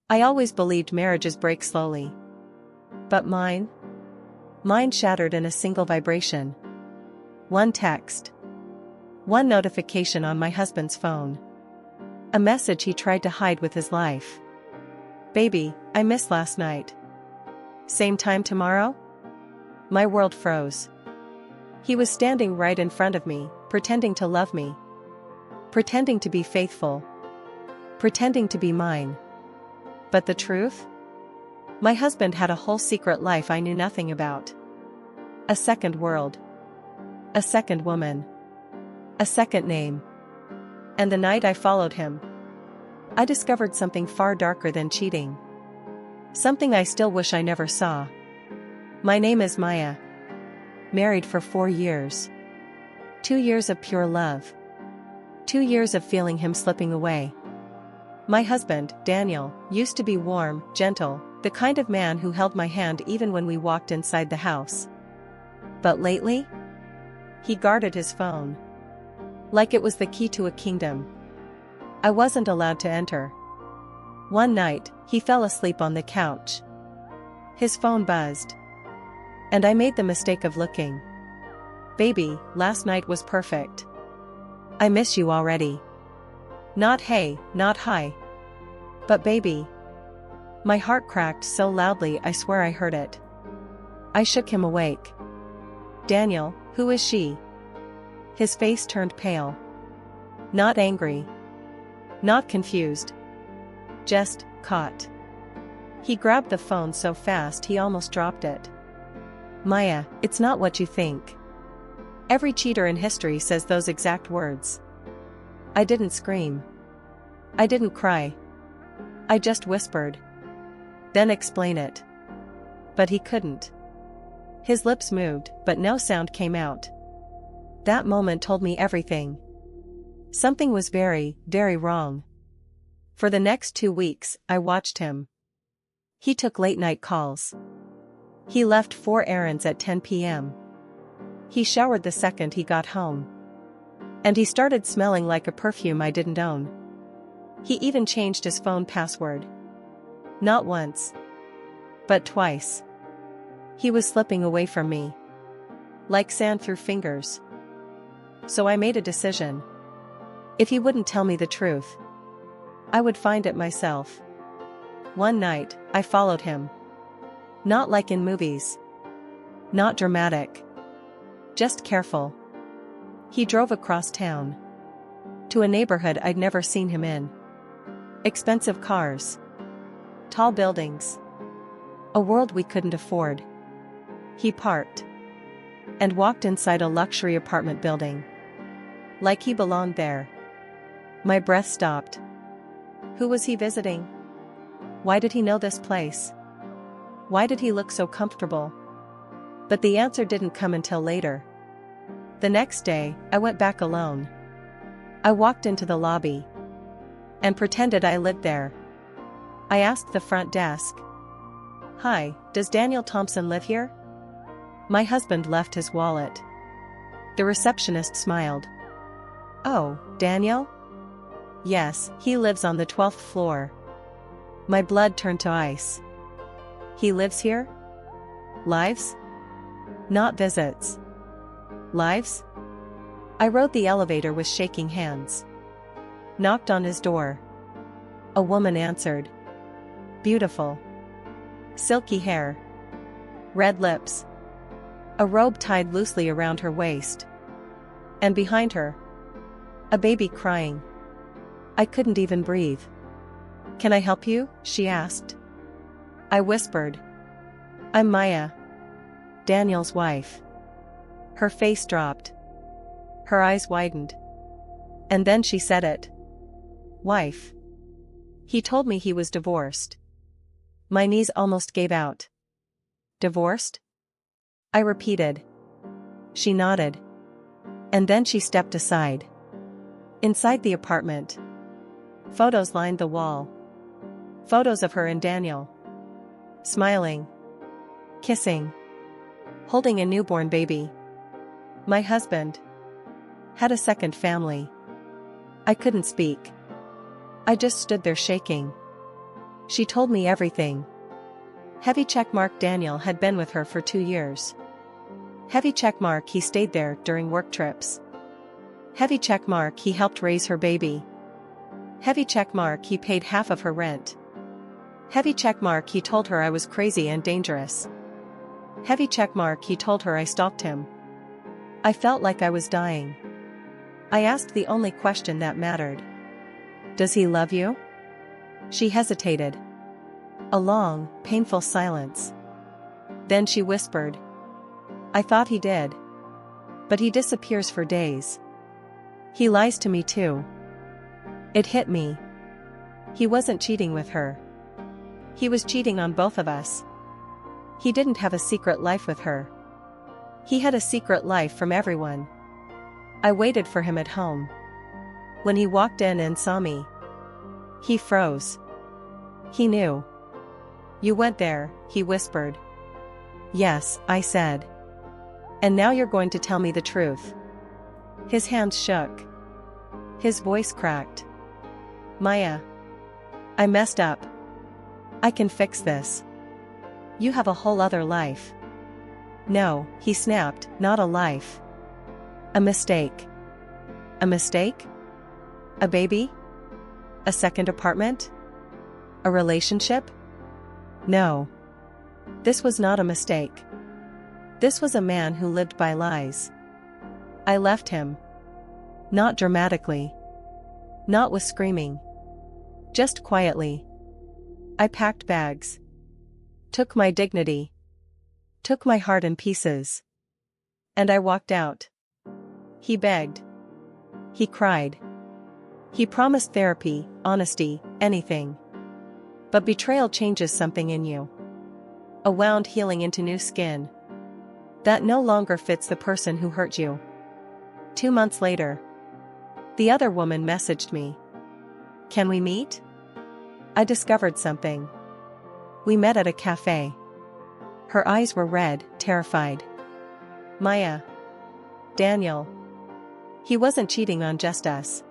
I always believed marriages break slowly. But mine? Mine shattered in a single vibration. One text. One notification on my husband's phone. A message he tried to hide with his life. "Baby, I missed last night. Same time tomorrow?" My world froze. He was standing right in front of me, pretending to love me. Pretending to be faithful. Pretending to be mine. But the truth? My husband had a whole secret life I knew nothing about. A second world. A second woman. A second name. And the night I followed him, I discovered something far darker than cheating. Something I still wish I never saw. My name is Maya. Married for 4 years. 2 years of pure love. 2 years of feeling him slipping away. My husband, Daniel, used to be warm, gentle, the kind of man who held my hand even when we walked inside the house. But lately? He guarded his phone. Like it was the key to a kingdom. I wasn't allowed to enter. One night, he fell asleep on the couch. His phone buzzed. And I made the mistake of looking. "Baby, last night was perfect. I miss you already." Not hey, not hi. But baby. My heart cracked so loudly I swear I heard it. I shook him awake. "Daniel, who is she?" His face turned pale. Not angry. Not confused. Just caught. He grabbed the phone so fast he almost dropped it. "Maya, it's not what you think." Every cheater in history says those exact words. I didn't scream. I didn't cry. I just whispered. "Then explain it." But he couldn't. His lips moved, but no sound came out. That moment told me everything. Something was very, very wrong. For the next 2 weeks, I watched him. He took late-night calls. He left 4 errands at 10 p.m. He showered the second he got home. And he started smelling like a perfume I didn't own. He even changed his phone password. Not once. But twice. He was slipping away from me. Like sand through fingers. So I made a decision. If he wouldn't tell me the truth, I would find it myself. One night, I followed him. Not like in movies. Not dramatic. Just careful. He drove across town. To a neighborhood I'd never seen him in. Expensive cars. Tall buildings. A world we couldn't afford. He parked. And walked inside a luxury apartment building. Like he belonged there. My breath stopped. Who was he visiting? Why did he know this place? Why did he look so comfortable? But the answer didn't come until later. The next day, I went back alone. I walked into the lobby. And pretended I lived there. I asked the front desk. "Hi, does Daniel Thompson live here?" My husband left his wallet. The receptionist smiled. "Oh, Daniel? Yes, he lives on the 12th floor." My blood turned to ice. He lives here? Lives? Not visits. Lives? I rode the elevator with shaking hands. Knocked on his door. A woman answered. Beautiful. Silky hair. Red lips. A robe tied loosely around her waist. And behind her, a baby crying. I couldn't even breathe. "Can I help you?" she asked. I whispered. "I'm Maya. Daniel's wife." Her face dropped. Her eyes widened. And then she said it. "Wife." He told me he was divorced. My knees almost gave out. "Divorced?" I repeated. She nodded. And then she stepped aside. Inside the apartment, photos lined the wall. Photos of her and Daniel. Smiling. Kissing. Holding a newborn baby. My husband had a second family. I couldn't speak. I just stood there shaking. She told me everything. Heavy checkmark. Daniel had been with her for 2 years. Heavy checkmark. He stayed there during work trips. Heavy checkmark. He helped raise her baby. Heavy checkmark. He paid half of her rent. Heavy checkmark. He told her I was crazy and dangerous. Heavy checkmark. He told her I stalked him. I felt like I was dying. I asked the only question that mattered. Does he love you? She hesitated. A long, painful silence. Then she whispered. I thought he did. But he disappears for days. He lies to me too. It hit me. He wasn't cheating with her. He was cheating on both of us. He didn't have a secret life with her. He had a secret life from everyone. I waited for him at home. When he walked in and saw me, he froze. He knew. You went there, he whispered. Yes, I said. And now you're going to tell me the truth. His hands shook. His voice cracked. Maya. I messed up. I can fix this. You have a whole other life. No, he snapped, not a life. A mistake. A mistake? A baby? A second apartment? A relationship? No. This was not a mistake. This was a man who lived by lies. I left him. Not dramatically. Not with screaming. Just quietly. I packed bags. Took my dignity. Took my heart in pieces. And I walked out. He begged. He cried. He promised therapy, honesty, anything. But betrayal changes something in you. A wound healing into new skin. That no longer fits the person who hurt you. 2 months later. The other woman messaged me. Can we meet? I discovered something. We met at a cafe. Her eyes were red, terrified. Maya. Daniel. He wasn't cheating on just us.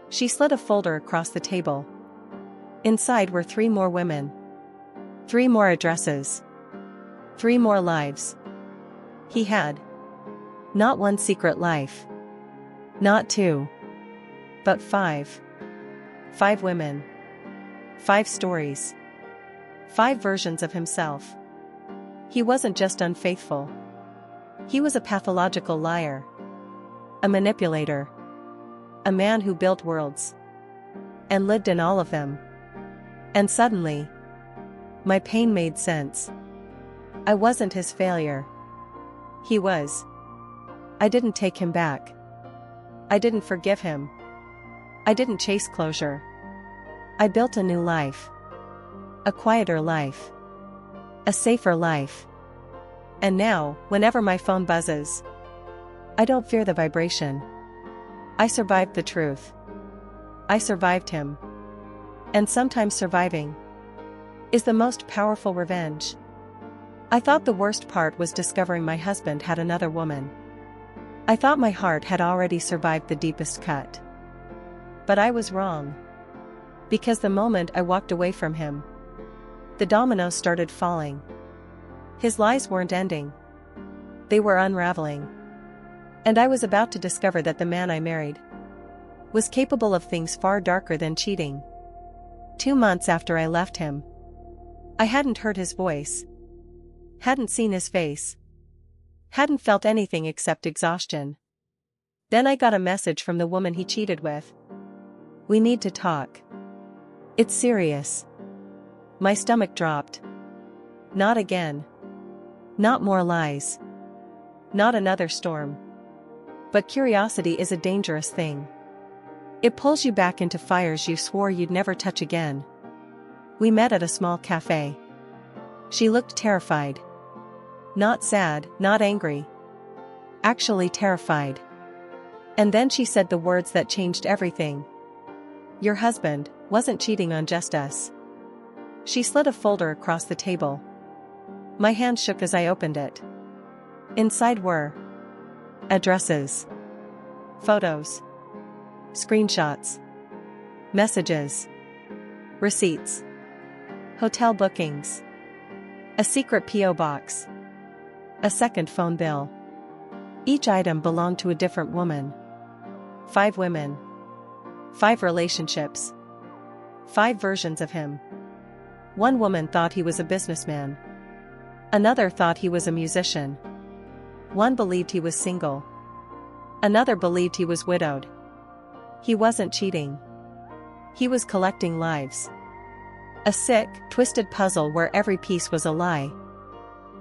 She slid a folder across the table. Inside were 3 more women. 3 more addresses. 3 more lives. He had. Not 1 secret life. Not 2. But 5. 5 women. 5 stories. 5 versions of himself. He wasn't just unfaithful. He was a pathological liar. A manipulator. A man who built worlds. And lived in all of them. And suddenly, my pain made sense. I wasn't his failure. He was. I didn't take him back. I didn't forgive him. I didn't chase closure. I built a new life. A quieter life. A safer life. And now, whenever my phone buzzes, I don't fear the vibration. I survived the truth. I survived him. And sometimes surviving is the most powerful revenge. I thought the worst part was discovering my husband had another woman. I thought my heart had already survived the deepest cut. But I was wrong. Because the moment I walked away from him, the dominoes started falling. His lies weren't ending. They were unraveling. And I was about to discover that the man I married was capable of things far darker than cheating. 2 months after I left him, I hadn't heard his voice. Hadn't seen his face. Hadn't felt anything except exhaustion. Then I got a message from the woman he cheated with. We need to talk. It's serious. My stomach dropped. Not again. Not more lies. Not another storm. But curiosity is a dangerous thing. It pulls you back into fires you swore you'd never touch again. We met at a small cafe. She looked terrified. Not sad, not angry. Actually terrified. And then she said the words that changed everything. Your husband wasn't cheating on just us. She slid a folder across the table. My hand shook as I opened it. Inside were addresses, photos, screenshots, messages, receipts. Hotel bookings. A secret P.O. box. A second phone bill. Each item belonged to a different woman. 5 women. 5 relationships. 5 versions of him. One woman thought he was a businessman. Another thought he was a musician. One believed he was single. Another believed he was widowed. He wasn't cheating. He was collecting lives. A sick, twisted puzzle where every piece was a lie.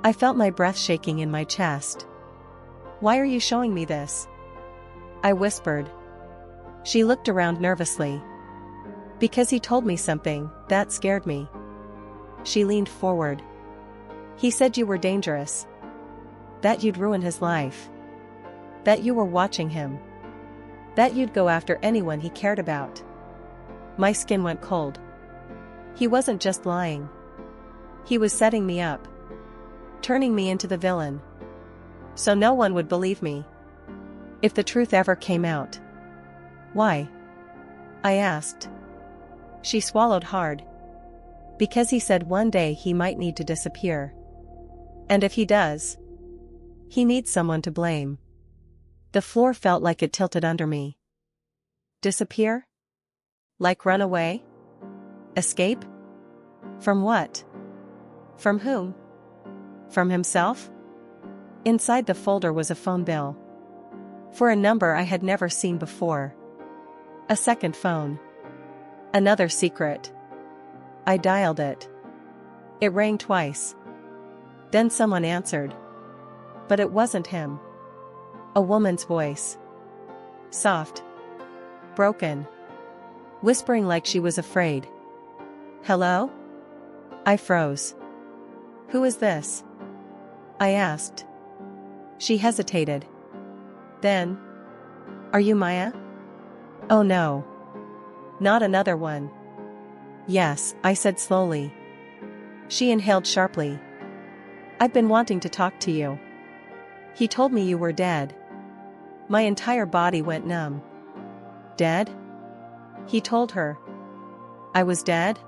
I felt my breath shaking in my chest. "Why are you showing me this?" I whispered. She looked around nervously. "Because he told me something that scared me." She leaned forward. "He said you were dangerous. That you'd ruin his life. That you were watching him. That you'd go after anyone he cared about." My skin went cold. He wasn't just lying. He was setting me up. Turning me into the villain. So no one would believe me. If the truth ever came out. "Why?" I asked. She swallowed hard. "Because he said one day he might need to disappear. And if he does, he needs someone to blame." The floor felt like it tilted under me. Disappear? Like run away? Escape? From what? From whom? From himself? Inside the folder was a phone bill. For a number I had never seen before. A second phone. Another secret. I dialed it. It rang twice. Then someone answered. But it wasn't him. A woman's voice. Soft. Broken. Whispering like she was afraid. "Hello?" I froze. "Who is this?" I asked. She hesitated. Then, "Are you Maya?" "Oh no. Not another one." "Yes," I said slowly. She inhaled sharply. "I've been wanting to talk to you. He told me you were dead." My entire body went numb. "Dead?" He told her. "I was dead?"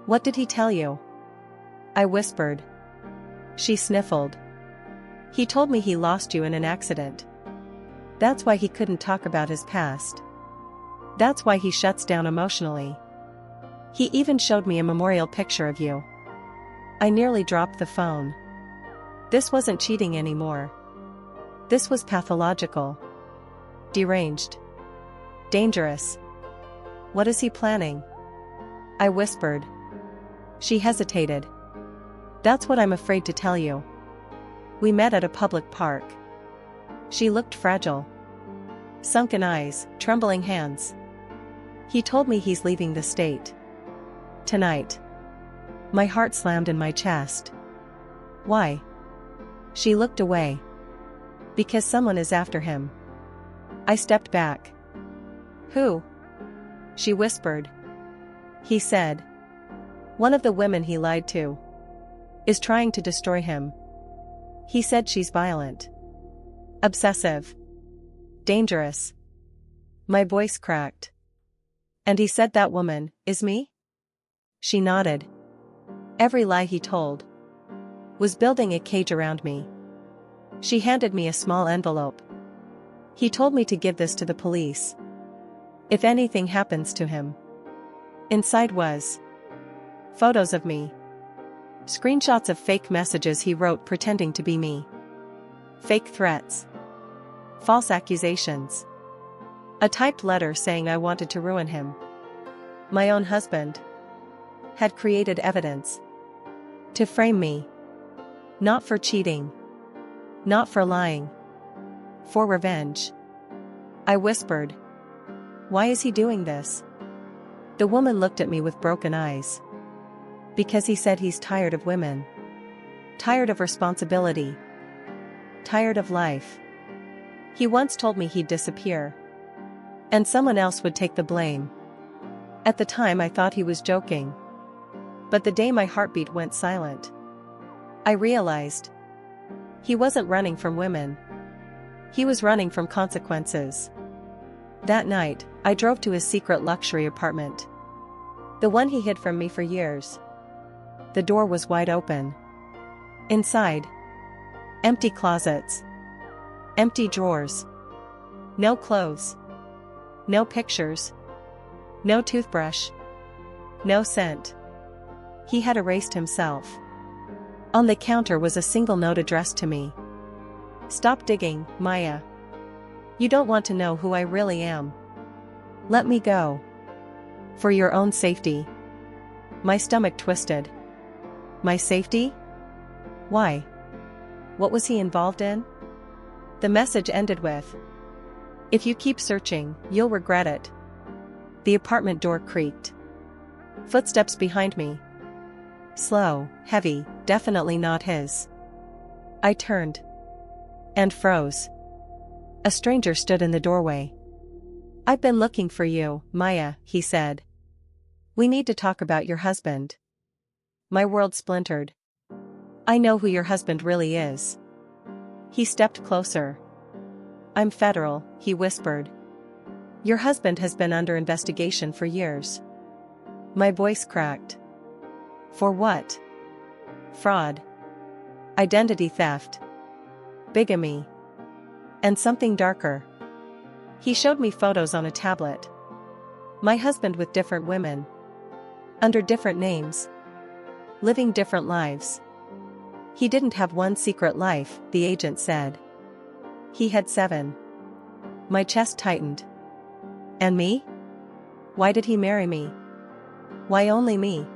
"What did he tell you?" I whispered. She sniffled. "He told me he lost you in an accident. That's why he couldn't talk about his past. That's why he shuts down emotionally. He even showed me a memorial picture of you." I nearly dropped the phone. This wasn't cheating anymore. This was pathological. Deranged. Dangerous. "What is he planning?" I whispered. She hesitated. "That's what I'm afraid to tell you." We met at a public park. She looked fragile. Sunken eyes, trembling hands. "He told me he's leaving the state. Tonight." My heart slammed in my chest. "Why?" She looked away. "Because someone is after him." I stepped back. "Who?" She whispered. "He said. One of the women he lied to. Is trying to destroy him. He said she's violent. Obsessive. Dangerous." My voice cracked. "And he said that woman is me?" She nodded. Every lie he told was building a cage around me. She handed me a small envelope. "He told me to give this to the police. If anything happens to him." Inside was photos of me. Screenshots of fake messages he wrote pretending to be me. Fake threats. False accusations. A typed letter saying I wanted to ruin him. My own husband had created evidence to frame me. Not for cheating. Not for lying. For revenge. I whispered. "Why is he doing this?" The woman looked at me with broken eyes. "Because he said he's tired of women. Tired of responsibility. Tired of life. He once told me he'd disappear. And someone else would take the blame." At the time I thought he was joking. But the day my heartbeat went silent, I realized he wasn't running from women. He was running from consequences. That night, I drove to his secret luxury apartment. The one he hid from me for years. The door was wide open. Inside, empty closets. Empty drawers. No clothes. No pictures. No toothbrush. No scent. He had erased himself. On the counter was a single note addressed to me. Stop digging, Maya. You don't want to know who I really am. Let me go. For your own safety. My stomach twisted. My safety? Why? What was he involved in? The message ended with, "If you keep searching, you'll regret it." The apartment door creaked. Footsteps behind me. Slow, heavy, definitely not his. I turned. And froze. A stranger stood in the doorway. "I've been looking for you, Maya," he said. "We need to talk about your husband." My world splintered. "I know who your husband really is." He stepped closer. "I'm federal," he whispered. "Your husband has been under investigation for years." My voice cracked. For what? Fraud. Identity theft. Bigamy. And something darker. He showed me photos on a tablet. My husband with different women. Under different names. Living different lives. He didn't have one secret life, the agent said. He had 7. My chest tightened. And me? Why did he marry me? Why only me?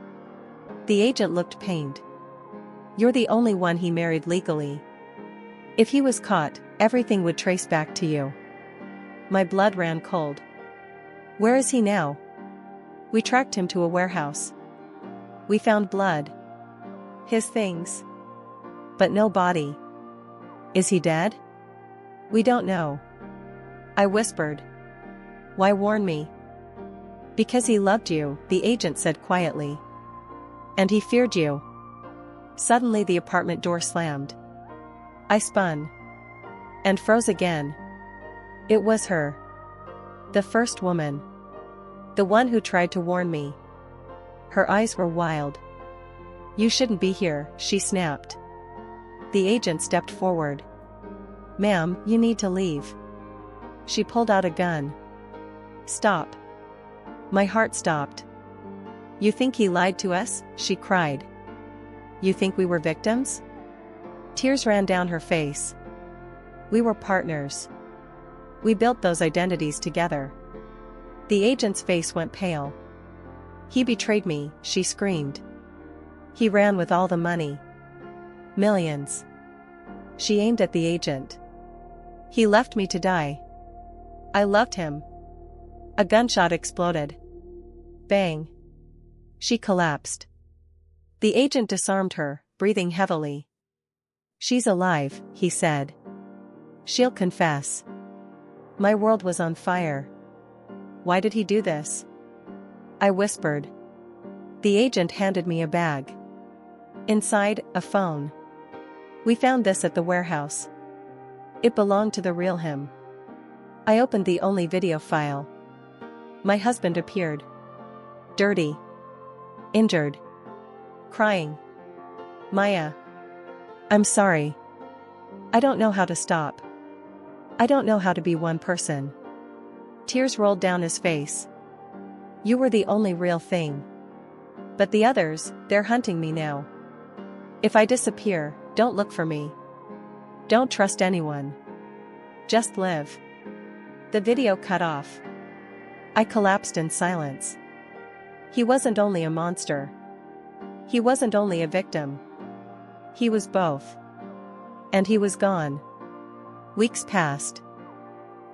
The agent looked pained. You're the only one he married legally. If he was caught, everything would trace back to you. My blood ran cold. Where is he now? We tracked him to a warehouse. We found blood. His things. But no body. Is he dead? We don't know. I whispered. Why warn me? Because he loved you, the agent said quietly. And he feared you. Suddenly the apartment door slammed. I spun. And froze again. It was her. The first woman. The one who tried to warn me. Her eyes were wild. You shouldn't be here, she snapped. The agent stepped forward. Ma'am, you need to leave. She pulled out a gun. Stop. My heart stopped. You think he lied to us? She cried. You think we were victims? Tears ran down her face. We were partners. We built those identities together. The agent's face went pale. He betrayed me, she screamed. He ran with all the money. Millions. She aimed at the agent. He left me to die. I loved him. A gunshot exploded. Bang. She collapsed. The agent disarmed her, breathing heavily. She's alive, he said. She'll confess. My world was on fire. Why did he do this? I whispered. The agent handed me a bag. Inside, a phone. We found this at the warehouse. It belonged to the real him. I opened the only video file. My husband appeared. Dirty. Injured. Crying. Maya. I'm sorry. I don't know how to stop. I don't know how to be one person. Tears rolled down his face. You were the only real thing. But the others, they're hunting me now. If I disappear, don't look for me. Don't trust anyone. Just live. The video cut off. I collapsed in silence. He wasn't only a monster. He wasn't only a victim. He was both. And he was gone. Weeks passed.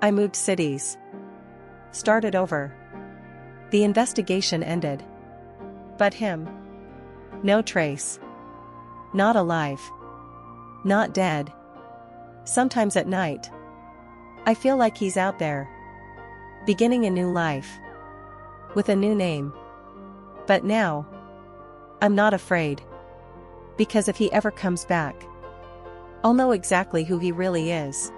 I moved cities. Started over. The investigation ended. But him. No trace. Not alive. Not dead. Sometimes at night. I feel like he's out there. Beginning a new life. With a new name. But now. I'm not afraid. Because if he ever comes back, I'll know exactly who he really is.